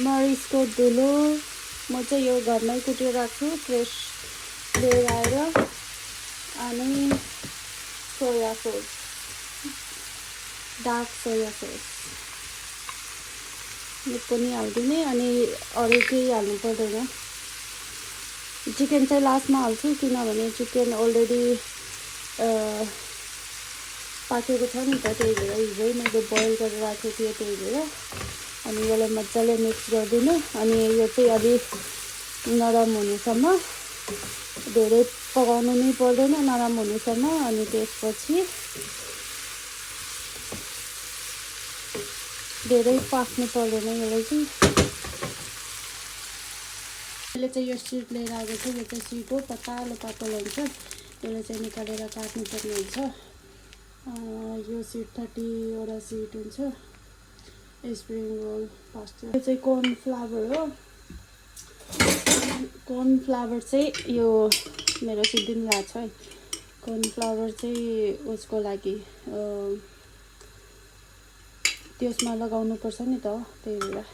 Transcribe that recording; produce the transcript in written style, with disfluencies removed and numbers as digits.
मरिचको धुलो म चाहिँ यो घरमै कुटेर राख्छु फ्रेस लिएर आएर अनि soya sauce dark soya sauce यो पनि हाल्दिने अनि अरू केही हाल्नु पर्दैन चिकन चाहिँ लास्टमा हाल्छु किनभने चिकन अलरेडी पाकेको छ नि त त्यही भएर हिजै मैले बोइल गरेर राखेको थिएँ त्यही भएर अनि यसलाई मजाले मिक्स गरिदिनु अनि यो चाहिँ अलिक नरम हुनेसम्म धेरै पकाउनु नै पर्दैन नरम हुनेसम्म अनि त्यसपछि धेरै पाक्नु पर्दैन यसलाई चाहिँ मैले चाहिँ यो सिड लिएर आएको छु यो चाहिँ सिड हो पातलो पातलो हुन्छ यसलाई चाहिँ निकालेर काट्नुपर्ने हुन्छ यो सिड 30 वटा सिड हुन्छ स्प्रिङ रोल पास्ता यो चाहिँ कर्नफ्लावर हो कर्नफ्लावर चाहिँ यो मेरो सिद्धिन भएको छ है कर्नफ्लावर चाहिँ उसको लागि त्यसमा लगाउनु पर्छ नि त त्यही भएर